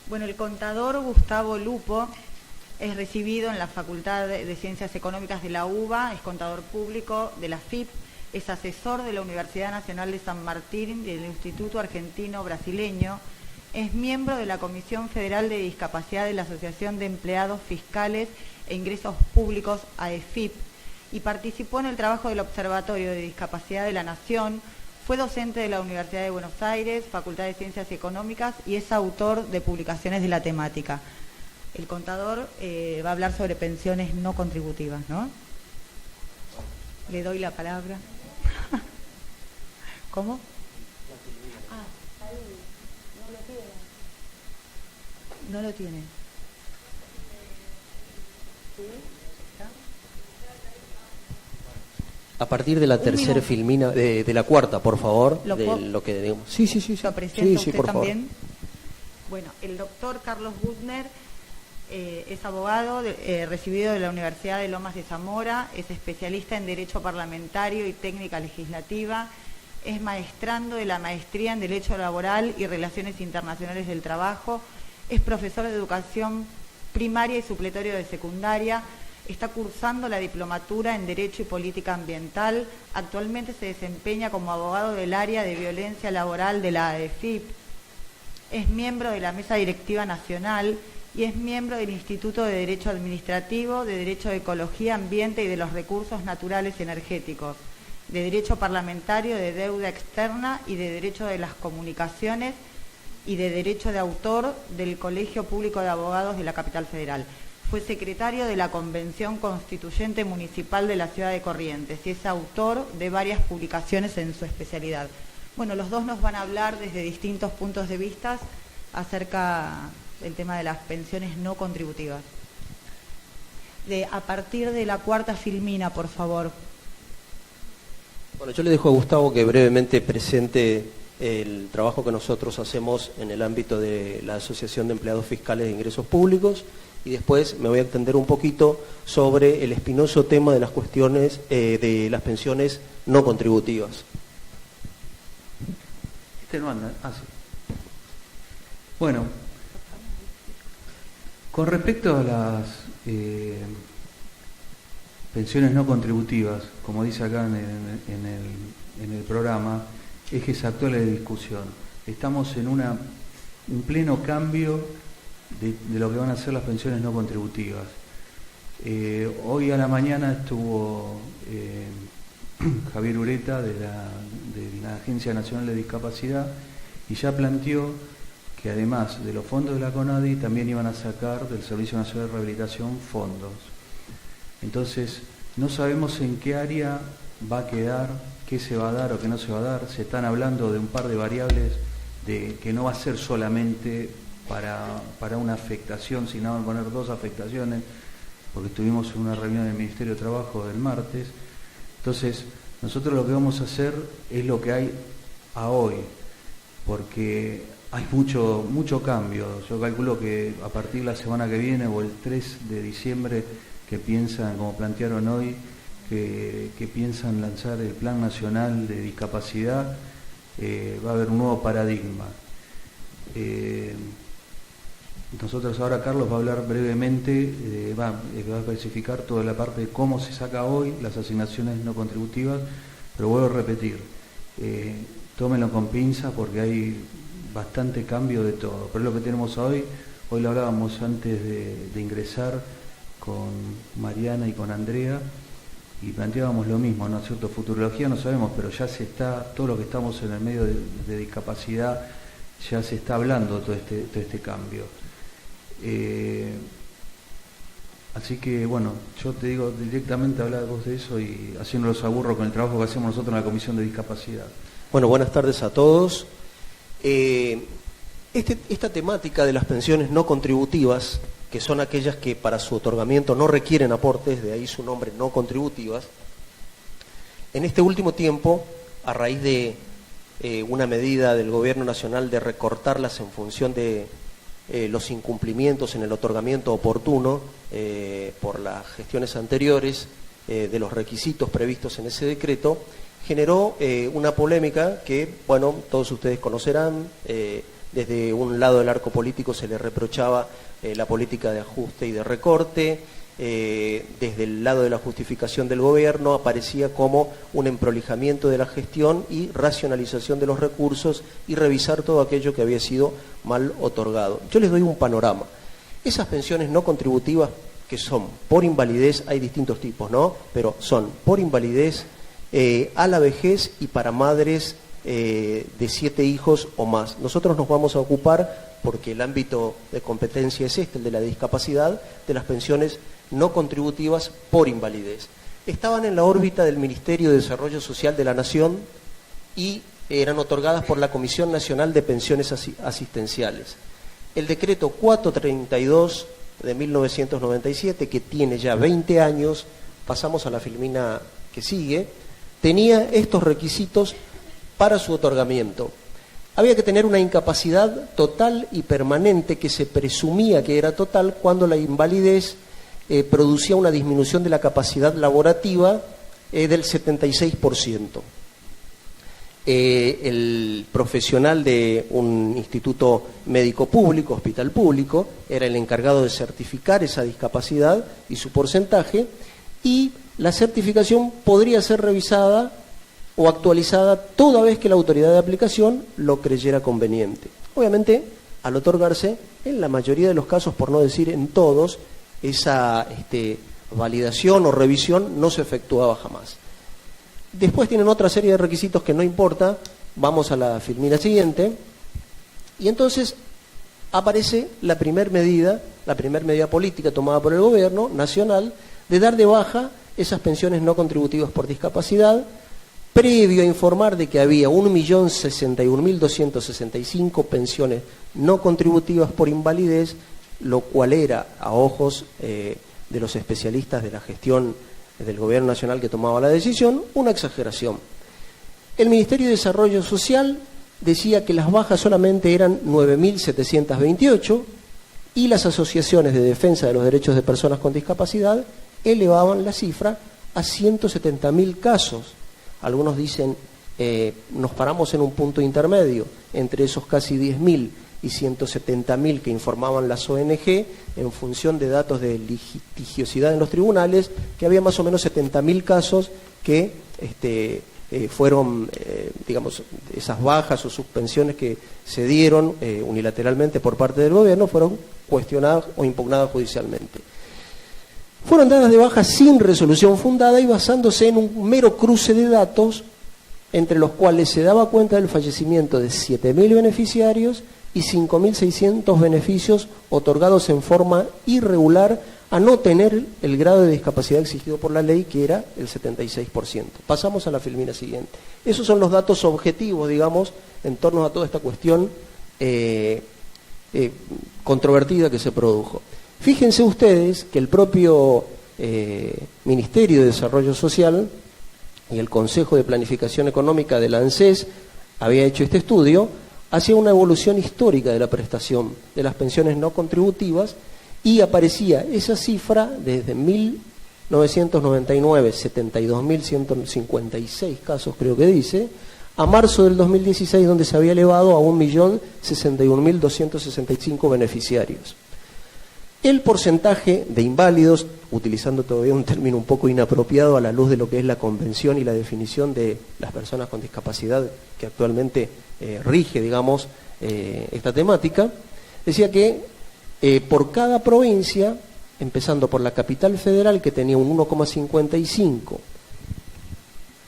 Bueno, el contador Gustavo Lupo es recibido en la Facultad de Ciencias Económicas de la UBA, es contador público de la FIP, es asesor de la Universidad Nacional de San Martín y del Instituto Argentino Brasileño, es miembro de la Comisión Federal de Discapacidad de la Asociación de Empleados Fiscales e Ingresos Públicos, AEFIP, y participó en el trabajo del Observatorio de Discapacidad de la Nación. Fue docente de la Universidad de Buenos Aires, Facultad de Ciencias Económicas, y es autor de publicaciones de la temática. El contador va a hablar sobre pensiones no contributivas, ¿no? Le doy la palabra. ¿Cómo? Ah, ahí no lo tiene. No lo tiene. ¿Sí? A partir de la tercera filmina, de la cuarta, por favor, ¿Lo que digamos. Sí. ¿Lo presenta usted por también? Favor. Bueno, el doctor Carlos Buttner es abogado recibido de la Universidad de Lomas de Zamora, es especialista en Derecho Parlamentario y Técnica Legislativa, es maestrando de la Maestría en Derecho Laboral y Relaciones Internacionales del Trabajo, es profesor de Educación Primaria y supletorio de Secundaria, está cursando la diplomatura en Derecho y Política Ambiental, actualmente se desempeña como abogado del área de violencia laboral de la AEFIP, es miembro de la Mesa Directiva Nacional y es miembro del Instituto de Derecho Administrativo, de Derecho de Ecología, Ambiente y de los Recursos Naturales y Energéticos, de Derecho Parlamentario, de Deuda Externa y de Derecho de las Comunicaciones y de Derecho de Autor del Colegio Público de Abogados de la Capital Federal. Fue secretario de la Convención Constituyente Municipal de la Ciudad de Corrientes y es autor de varias publicaciones en su especialidad. Bueno, los dos nos van a hablar desde distintos puntos de vista acerca del tema de las pensiones no contributivas. A partir de la cuarta filmina, por favor. Bueno, yo le dejo a Gustavo que brevemente presente el trabajo que nosotros hacemos en el ámbito de la Asociación de Empleados Fiscales de Ingresos Públicos, y después me voy a extender un poquito sobre el espinoso tema de las cuestiones de las pensiones no contributivas. Este no anda. Ah, sí. Bueno, con respecto a las pensiones no contributivas, como dice acá en el programa, ejes actuales de discusión. Estamos en un pleno cambio de lo que van a ser las pensiones no contributivas. Hoy a la mañana estuvo Javier Ureta de la Agencia Nacional de Discapacidad y ya planteó que además de los fondos de la CONADI también iban a sacar del Servicio Nacional de Rehabilitación fondos. Entonces, no sabemos en qué área va a quedar, qué se va a dar o qué no se va a dar. Se están hablando de un par de variables de que no va a ser solamente para una afectación, sino van a poner dos afectaciones, porque estuvimos en una reunión del Ministerio de Trabajo del martes. Entonces, nosotros lo que vamos a hacer es lo que hay a hoy, porque hay mucho cambio. Yo calculo que a partir de la semana que viene o el 3 de diciembre, que piensan, como plantearon hoy, que piensan lanzar el Plan Nacional de Discapacidad, va a haber un nuevo paradigma. Nosotros ahora Carlos va a hablar brevemente, va a especificar toda la parte de cómo se saca hoy las asignaciones no contributivas, pero vuelvo a repetir, tómenlo con pinza porque hay bastante cambio de todo, pero es lo que tenemos hoy lo hablábamos antes de ingresar con Mariana y con Andrea y planteábamos lo mismo, ¿no es cierto? Futurología no sabemos, pero ya se está, todo lo que estamos en el medio de discapacidad, ya se está hablando todo este cambio. Así que bueno, yo te digo directamente hablar vos de eso y haciéndolos aburro con el trabajo que hacemos nosotros en la Comisión de Discapacidad. Bueno, buenas tardes a todos. Esta temática de las pensiones no contributivas, que son aquellas que para su otorgamiento no requieren aportes, de ahí su nombre, no contributivas, en este último tiempo, a raíz de una medida del Gobierno Nacional de recortarlas en función de los incumplimientos en el otorgamiento oportuno por las gestiones anteriores de los requisitos previstos en ese decreto, generó una polémica que, bueno, todos ustedes conocerán, desde un lado del arco político se le reprochaba la política de ajuste y de recorte, desde el lado de la justificación del gobierno aparecía como un emprolijamiento de la gestión y racionalización de los recursos y revisar todo aquello que había sido mal otorgado. Yo les doy un panorama. Esas pensiones no contributivas que son por invalidez, hay distintos tipos, ¿no? Pero son por invalidez, a la vejez y para madres de 7 hijos o más. Nosotros nos vamos a ocupar, porque el ámbito de competencia es este, el de la discapacidad, de las pensiones no contributivas por invalidez. Estaban en la órbita del Ministerio de Desarrollo Social de la Nación y eran otorgadas por la Comisión Nacional de Pensiones Asistenciales. El decreto 432 de 1997, que tiene ya 20 años, pasamos a la filmina que sigue, tenía estos requisitos para su otorgamiento. Había que tener una incapacidad total y permanente, que se presumía que era total cuando la invalidez producía una disminución de la capacidad laborativa del 76%. El profesional de un instituto médico público, hospital público, era el encargado de certificar esa discapacidad y su porcentaje, y la certificación podría ser revisada o actualizada toda vez que la autoridad de aplicación lo creyera conveniente. Obviamente, al otorgarse, en la mayoría de los casos, por no decir en todos, esa validación o revisión no se efectuaba jamás. Después tienen otra serie de requisitos que no importa, vamos a la filmina siguiente, y entonces aparece la primera medida política tomada por el gobierno nacional de dar de baja esas pensiones no contributivas por discapacidad, previo a informar de que había 1.061.265 pensiones no contributivas por invalidez, lo cual era, a ojos de los especialistas de la gestión del Gobierno Nacional que tomaba la decisión, una exageración. El Ministerio de Desarrollo Social decía que las bajas solamente eran 9.728 y las asociaciones de defensa de los derechos de personas con discapacidad elevaban la cifra a 170.000 casos. Algunos dicen, nos paramos en un punto intermedio entre esos casi 10.000 y 170.000 que informaban las ONG, en función de datos de litigiosidad en los tribunales, que había más o menos 70.000 casos que fueron, digamos, esas bajas o suspensiones que se dieron unilateralmente por parte del gobierno, fueron cuestionadas o impugnadas judicialmente. Fueron dadas de baja sin resolución fundada y basándose en un mero cruce de datos, entre los cuales se daba cuenta del fallecimiento de 7.000 beneficiarios y 5.600 beneficios otorgados en forma irregular a no tener el grado de discapacidad exigido por la ley, que era el 76%. Pasamos a la filmina siguiente. Esos son los datos objetivos, digamos, en torno a toda esta cuestión controvertida que se produjo. Fíjense ustedes que el propio Ministerio de Desarrollo Social y el Consejo de Planificación Económica de la ANSES había hecho este estudio hacia una evolución histórica de la prestación de las pensiones no contributivas, y aparecía esa cifra desde 1999, 72.156 casos creo que dice, a marzo del 2016, donde se había elevado a 1.061.265 beneficiarios. El porcentaje de inválidos, utilizando todavía un término un poco inapropiado a la luz de lo que es la convención y la definición de las personas con discapacidad que actualmente rige, digamos, esta temática, decía que por cada provincia, empezando por la capital federal, que tenía un 1,55,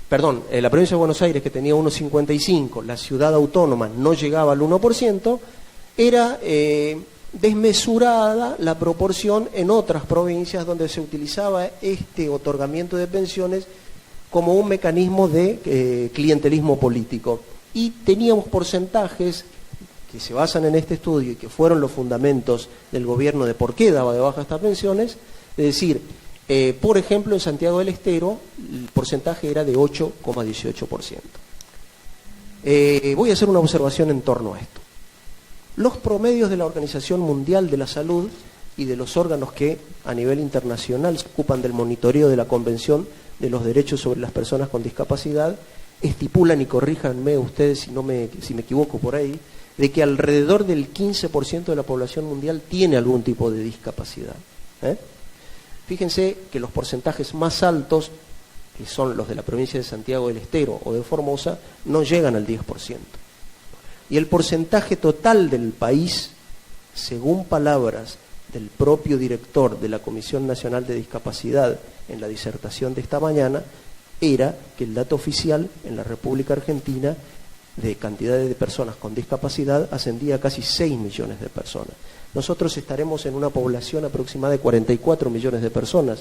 perdón, la provincia de Buenos Aires, que tenía 1,55, la ciudad autónoma no llegaba al 1%, era desmesurada la proporción en otras provincias donde se utilizaba este otorgamiento de pensiones como un mecanismo de clientelismo político. Y teníamos porcentajes que se basan en este estudio y que fueron los fundamentos del gobierno de por qué daba de baja estas pensiones, es decir, por ejemplo, en Santiago del Estero el porcentaje era de 8,18%. Voy a hacer una observación en torno a esto. Los promedios de la Organización Mundial de la Salud y de los órganos que a nivel internacional se ocupan del monitoreo de la Convención de los Derechos sobre las Personas con Discapacidad estipulan, y corríjanme ustedes si me equivoco por ahí, de que alrededor del 15% de la población mundial tiene algún tipo de discapacidad. Fíjense que los porcentajes más altos, que son los de la provincia de Santiago del Estero o de Formosa, no llegan al 10%. Y el porcentaje total del país, según palabras del propio director de la Comisión Nacional de Discapacidad en la disertación de esta mañana, era que el dato oficial en la República Argentina de cantidad de personas con discapacidad ascendía a casi 6 millones de personas. Nosotros estaremos en una población aproximada de 44 millones de personas.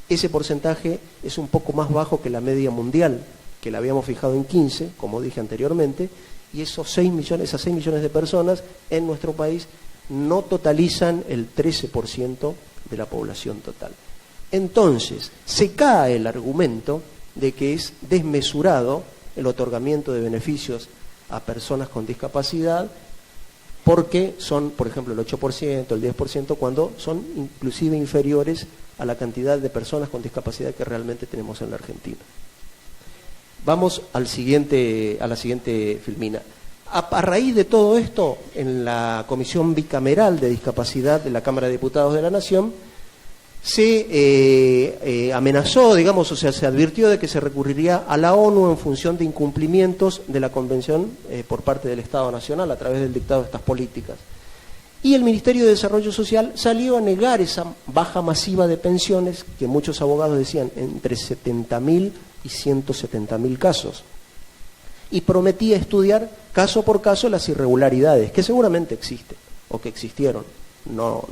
Ese porcentaje es un poco más bajo que la media mundial, que la habíamos fijado en 15, como dije anteriormente, y esas 6 millones de personas en nuestro país no totalizan el 13% de la población total. Entonces, se cae el argumento de que es desmesurado el otorgamiento de beneficios a personas con discapacidad porque son, por ejemplo, el 8%, el 10%, cuando son inclusive inferiores a la cantidad de personas con discapacidad que realmente tenemos en la Argentina. Vamos a la siguiente filmina. A raíz de todo esto, en la Comisión Bicameral de Discapacidad de la Cámara de Diputados de la Nación, se amenazó, digamos, o sea, se advirtió de que se recurriría a la ONU en función de incumplimientos de la Convención por parte del Estado Nacional a través del dictado de estas políticas. Y el Ministerio de Desarrollo Social salió a negar esa baja masiva de pensiones que muchos abogados decían entre 70.000 y 170.000 casos. Y prometía estudiar caso por caso las irregularidades, que seguramente existen o que existieron. No,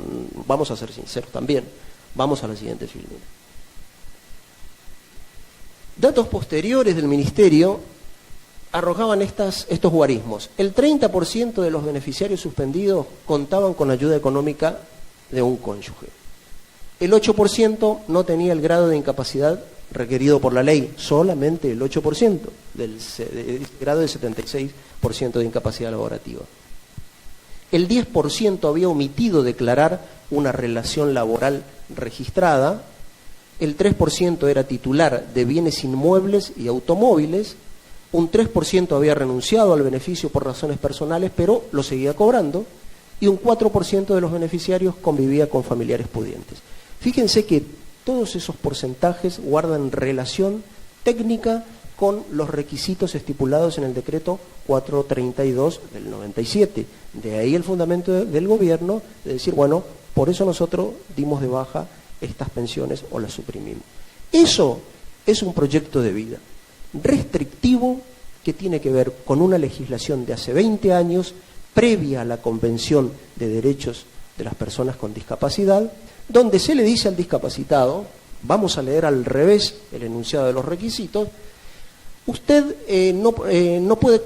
vamos a ser sinceros también. Vamos a la siguiente filmina. Datos posteriores del Ministerio arrojaban estos guarismos. El 30% de los beneficiarios suspendidos contaban con ayuda económica de un cónyuge. El 8% no tenía el grado de incapacidad requerido por la ley, solamente el 8% del grado del 76% de incapacidad laborativa. El 10% había omitido declarar una relación laboral registrada, el 3% era titular de bienes inmuebles y automóviles, un 3% había renunciado al beneficio por razones personales, pero lo seguía cobrando, y un 4% de los beneficiarios convivía con familiares pudientes. Fíjense que todos esos porcentajes guardan relación técnica con los requisitos estipulados en el decreto 432 del 97. De ahí el fundamento del gobierno de decir, bueno, por eso nosotros dimos de baja estas pensiones o las suprimimos. Eso es un proyecto de vida restrictivo que tiene que ver con una legislación de hace 20 años, previa a la Convención de Derechos de las Personas con Discapacidad, donde se le dice al discapacitado, vamos a leer al revés el enunciado de los requisitos, usted no puede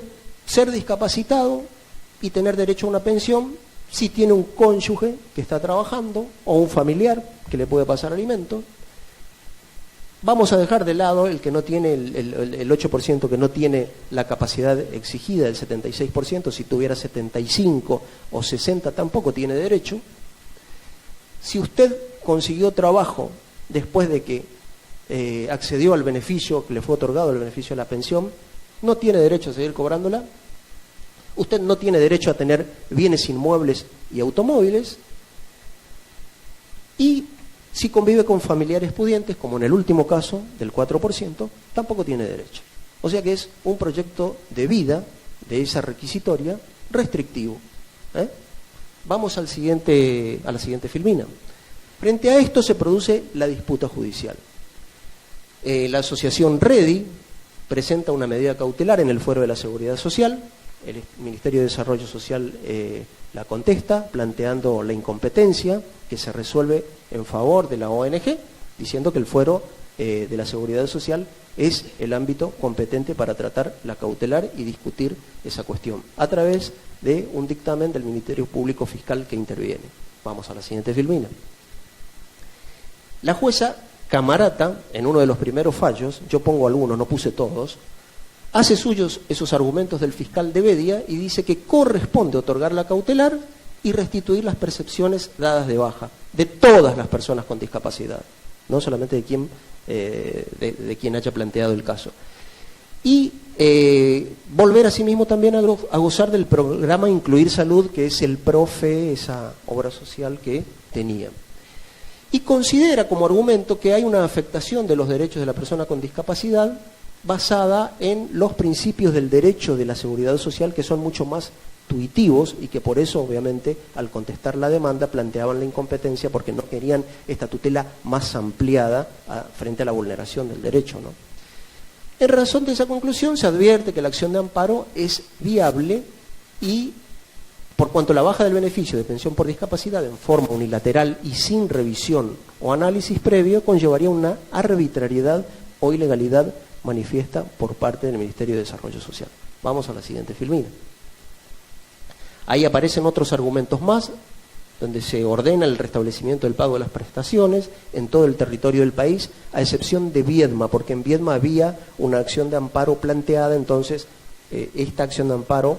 ser discapacitado y tener derecho a una pensión si tiene un cónyuge que está trabajando o un familiar que le puede pasar alimento. Vamos a dejar de lado el que no tiene el 8% que no tiene la capacidad exigida del 76%, si tuviera 75 o 60 tampoco tiene derecho. Si usted consiguió trabajo después de que accedió al beneficio que le fue otorgado, el beneficio de la pensión, no tiene derecho a seguir cobrándola. Usted no tiene derecho a tener bienes inmuebles y automóviles. Y si convive con familiares pudientes, como en el último caso del 4%, tampoco tiene derecho. O sea que es un proyecto de vida, de esa requisitoria, restrictivo. Vamos a la siguiente filmina. Frente a esto se produce la disputa judicial. La asociación REDI presenta una medida cautelar en el Fuero de la Seguridad Social. El Ministerio de Desarrollo Social la contesta, planteando la incompetencia que se resuelve en favor de la ONG, diciendo que el Fuero de la Seguridad Social es el ámbito competente para tratar la cautelar y discutir esa cuestión, a través de un dictamen del Ministerio Público Fiscal que interviene. Vamos a la siguiente filmina. La jueza Camarata, en uno de los primeros fallos, yo pongo algunos, no puse todos, hace suyos esos argumentos del fiscal de Bedia y dice que corresponde otorgar la cautelar y restituir las percepciones dadas de baja de todas las personas con discapacidad, no solamente de quien haya planteado el caso. y volver asimismo también a gozar del programa Incluir Salud, que es el PROFE, esa obra social que tenía. Y considera como argumento que hay una afectación de los derechos de la persona con discapacidad basada en los principios del derecho de la seguridad social, que son mucho más tuitivos y que por eso, obviamente, al contestar la demanda planteaban la incompetencia porque no querían esta tutela más ampliada frente a la vulneración del derecho, ¿no? En razón de esa conclusión se advierte que la acción de amparo es viable y, por cuanto la baja del beneficio de pensión por discapacidad en forma unilateral y sin revisión o análisis previo conllevaría una arbitrariedad o ilegalidad manifiesta por parte del Ministerio de Desarrollo Social. Vamos a la siguiente filmina. Ahí aparecen otros argumentos más, donde se ordena el restablecimiento del pago de las prestaciones en todo el territorio del país, a excepción de Viedma, porque en Viedma había una acción de amparo planteada, entonces esta acción de amparo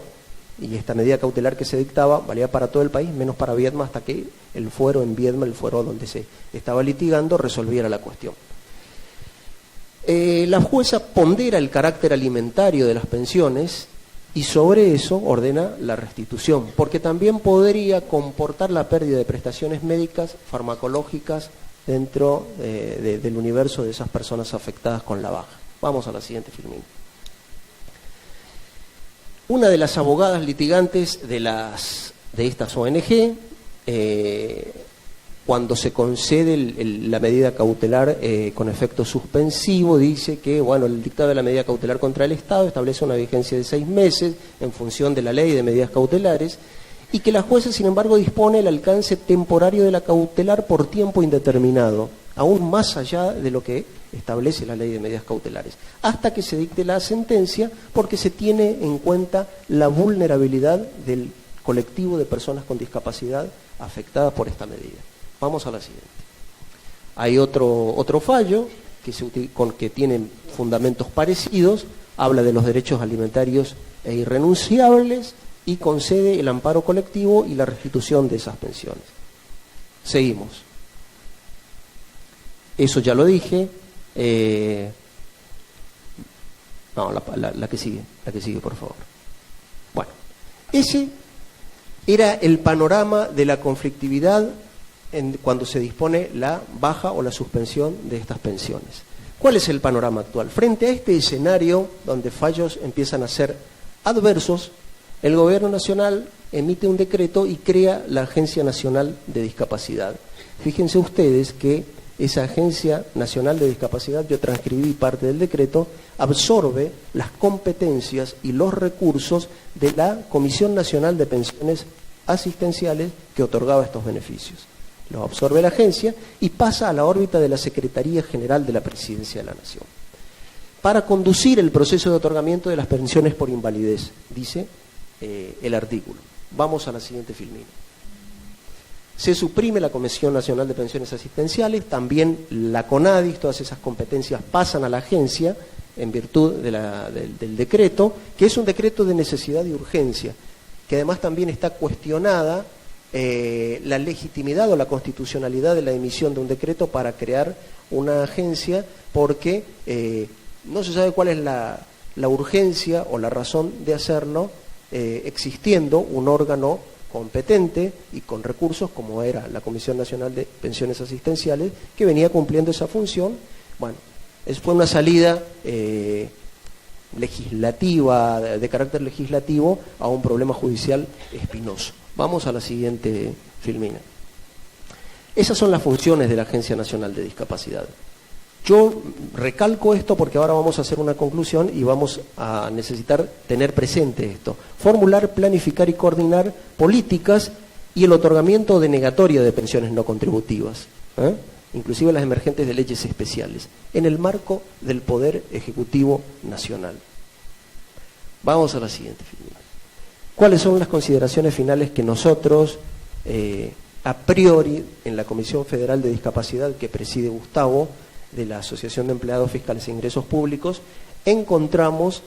y esta medida cautelar que se dictaba valía para todo el país, menos para Viedma, hasta que el fuero en Viedma, el fuero donde se estaba litigando, resolviera la cuestión. La jueza pondera el carácter alimentario de las pensiones y sobre eso ordena la restitución, porque también podría comportar la pérdida de prestaciones médicas, farmacológicas, dentro del universo de esas personas afectadas con la baja. Vamos a la siguiente filmina. Una de las abogadas litigantes de estas ONG, cuando se concede la medida cautelar con efecto suspensivo, dice que el dictado de la medida cautelar contra el Estado establece una vigencia de 6 meses en función de la ley de medidas cautelares y que la jueza, sin embargo, dispone el alcance temporario de la cautelar por tiempo indeterminado, aún más allá de lo que establece la ley de medidas cautelares, hasta que se dicte la sentencia, porque se tiene en cuenta la vulnerabilidad del colectivo de personas con discapacidad afectadas por esta medida. Vamos a la siguiente. Hay otro fallo que tiene fundamentos parecidos, habla de los derechos alimentarios e irrenunciables y concede el amparo colectivo y la restitución de esas pensiones. Seguimos. Eso ya lo dije. La que sigue, por favor. Bueno, ese era el panorama de la conflictividad cuando se dispone la baja o la suspensión de estas pensiones. ¿Cuál es el panorama actual? Frente a este escenario donde fallos empiezan a ser adversos, el Gobierno Nacional emite un decreto y crea la Agencia Nacional de Discapacidad. Fíjense ustedes que esa Agencia Nacional de Discapacidad, yo transcribí parte del decreto, absorbe las competencias y los recursos de la Comisión Nacional de Pensiones Asistenciales que otorgaba estos beneficios. Lo absorbe la agencia y pasa a la órbita de la Secretaría General de la Presidencia de la Nación para conducir el proceso de otorgamiento de las pensiones por invalidez, dice el artículo. Vamos a la siguiente filmina. Se suprime la Comisión Nacional de Pensiones Asistenciales, también la CONADIS, todas esas competencias pasan a la agencia en virtud del decreto, que es un decreto de necesidad y urgencia, que además también está cuestionada la legitimidad o la constitucionalidad de la emisión de un decreto para crear una agencia, porque no se sabe cuál es la urgencia o la razón de hacerlo, existiendo un órgano competente y con recursos como era la Comisión Nacional de Pensiones Asistenciales, que venía cumpliendo esa función. Bueno, fue una salida legislativa, de carácter legislativo, a un problema judicial espinoso. Vamos a la siguiente filmina. Esas son las funciones de la Agencia Nacional de Discapacidad. Yo recalco esto porque ahora vamos a hacer una conclusión y vamos a necesitar tener presente esto. Formular, planificar y coordinar políticas y el otorgamiento denegatoria de pensiones no contributivas, inclusive las emergentes de leyes especiales, en el marco del Poder Ejecutivo Nacional. Vamos a la siguiente filmina. ¿Cuáles son las consideraciones finales que nosotros, a priori, en la Comisión Federal de Discapacidad que preside Gustavo, de la Asociación de Empleados Fiscales e Ingresos Públicos, encontramos,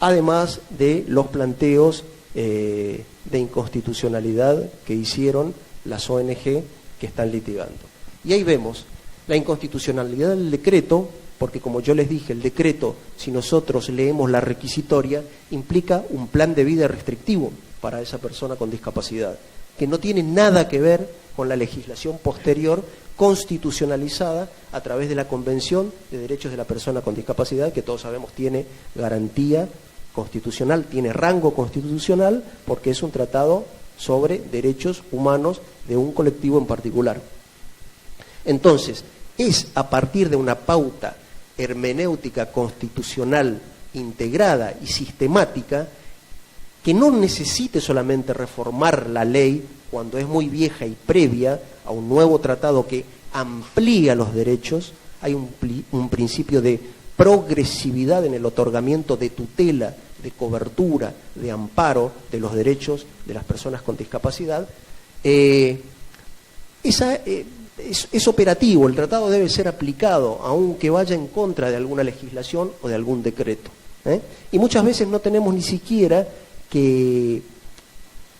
además de los planteos de inconstitucionalidad que hicieron las ONG que están litigando? Y ahí vemos la inconstitucionalidad del decreto porque como yo les dije, el decreto, si nosotros leemos la requisitoria, implica un plan de vida restrictivo para esa persona con discapacidad, que no tiene nada que ver con la legislación posterior constitucionalizada a través de la Convención de Derechos de la Persona con Discapacidad, que todos sabemos tiene garantía constitucional, tiene rango constitucional, porque es un tratado sobre derechos humanos de un colectivo en particular. Entonces, es a partir de una pauta hermenéutica constitucional integrada y sistemática que no necesite solamente reformar la ley cuando es muy vieja y previa a un nuevo tratado que amplía los derechos. Hay un principio de progresividad en el otorgamiento de tutela, de cobertura, de amparo de los derechos de las personas con discapacidad. Es operativo, el tratado debe ser aplicado, aunque vaya en contra de alguna legislación o de algún decreto. Y muchas veces no tenemos ni siquiera que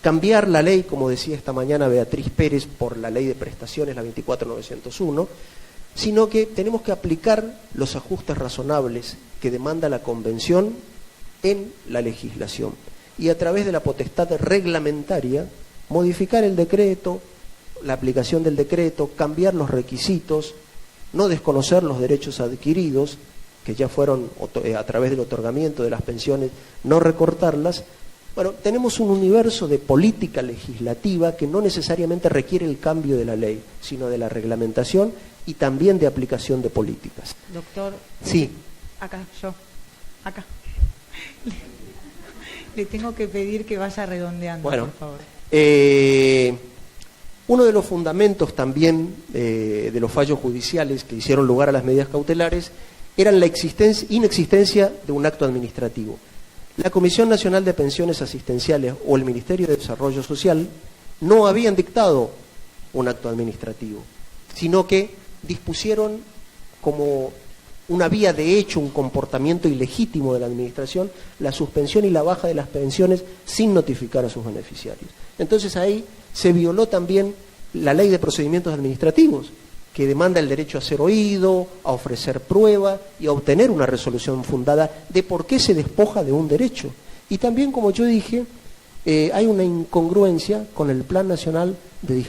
cambiar la ley, como decía esta mañana Beatriz Pérez, por la ley de prestaciones, la 24901, sino que tenemos que aplicar los ajustes razonables que demanda la Convención en la legislación y a través de la potestad reglamentaria modificar el decreto, la aplicación del decreto, cambiar los requisitos, no desconocer los derechos adquiridos, que ya fueron a través del otorgamiento de las pensiones, no recortarlas. Bueno, tenemos un universo de política legislativa que no necesariamente requiere el cambio de la ley, sino de la reglamentación y también de aplicación de políticas. Doctor. Sí. Acá. Le tengo que pedir que vaya redondeando, bueno, por favor. Uno de los fundamentos también de los fallos judiciales que hicieron lugar a las medidas cautelares era la inexistencia de un acto administrativo. La Comisión Nacional de Pensiones Asistenciales o el Ministerio de Desarrollo Social no habían dictado un acto administrativo, sino que dispusieron como una vía de hecho, un comportamiento ilegítimo de la administración, la suspensión y la baja de las pensiones sin notificar a sus beneficiarios. Entonces ahí se violó también la ley de procedimientos administrativos, que demanda el derecho a ser oído, a ofrecer prueba y a obtener una resolución fundada de por qué se despoja de un derecho. Y también, como yo dije, hay una incongruencia con el Plan Nacional de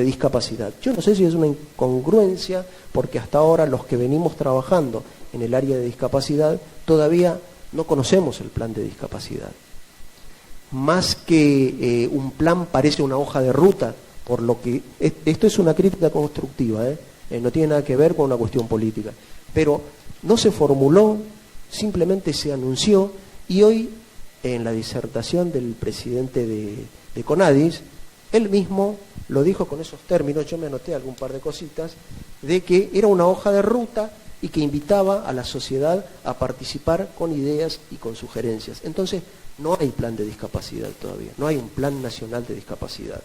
Discapacidad. Yo no sé si es una incongruencia porque hasta ahora los que venimos trabajando en el área de discapacidad todavía no conocemos el plan de discapacidad. Más que un plan parece una hoja de ruta, por lo que esto es una crítica constructiva, no tiene nada que ver con una cuestión política, pero no se formuló, simplemente se anunció y hoy en la disertación del presidente de CONADIS, él mismo lo dijo con esos términos, yo me anoté algún par de cositas, de que era una hoja de ruta y que invitaba a la sociedad a participar con ideas y con sugerencias. Entonces, no hay plan de discapacidad todavía, no hay un plan nacional de discapacidad.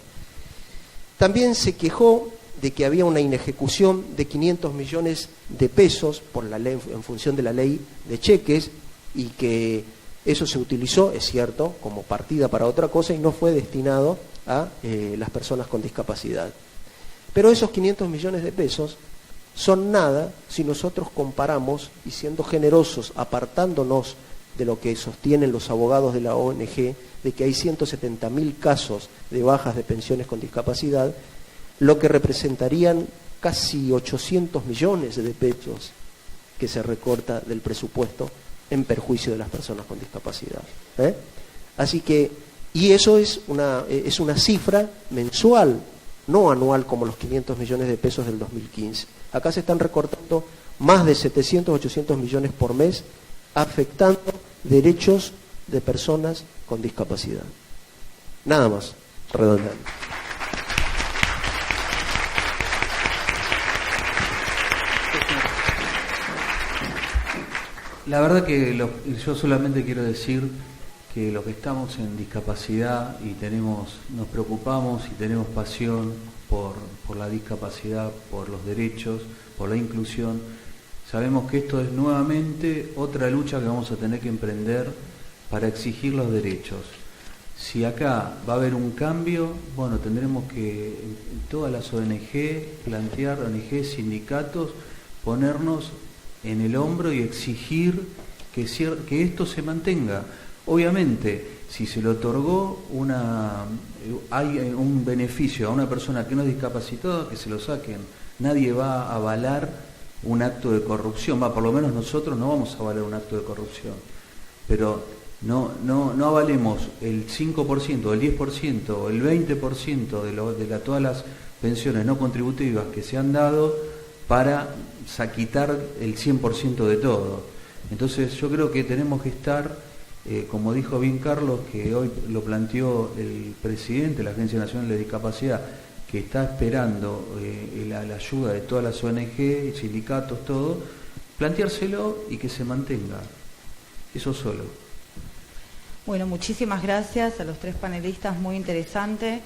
También se quejó de que había una inejecución de 500 millones de pesos por la ley, en función de la ley de cheques, y que eso se utilizó, es cierto, como partida para otra cosa y no fue destinado a las personas con discapacidad. Pero esos 500 millones de pesos son nada si nosotros comparamos, y siendo generosos, apartándonos de lo que sostienen los abogados de la ONG, de que hay 170.000 casos de bajas de pensiones con discapacidad, lo que representarían casi 800 millones de pesos que se recorta del presupuesto en perjuicio de las personas con discapacidad. Así que, y eso es una cifra mensual, no anual como los 500 millones de pesos del 2015. Acá se están recortando más de 700, 800 millones por mes, afectando derechos de personas con discapacidad. Nada más, redondeando. La verdad que yo solamente quiero decir que los que estamos en discapacidad y nos preocupamos y tenemos pasión por la discapacidad, por los derechos, por la inclusión, sabemos que esto es nuevamente otra lucha que vamos a tener que emprender para exigir los derechos. Si acá va a haber un cambio, bueno, tendremos que todas las ONG, plantear ONG, sindicatos, ponernos en el hombro y exigir que esto se mantenga. Obviamente, si se le otorgó hay un beneficio a una persona que no es discapacitada, que se lo saquen. Nadie va a avalar un acto de corrupción, por lo menos nosotros no vamos a avalar un acto de corrupción, pero no avalemos el 5%, el 10% o el 20% de todas las pensiones no contributivas que se han dado para quitar el 100% de todo. Entonces yo creo que tenemos que estar, como dijo bien Carlos, que hoy lo planteó el presidente de la Agencia Nacional de Discapacidad, que está esperando la ayuda de todas las ONG, sindicatos, todo, planteárselo y que se mantenga. Eso solo. Bueno, muchísimas gracias a los tres panelistas, muy interesante.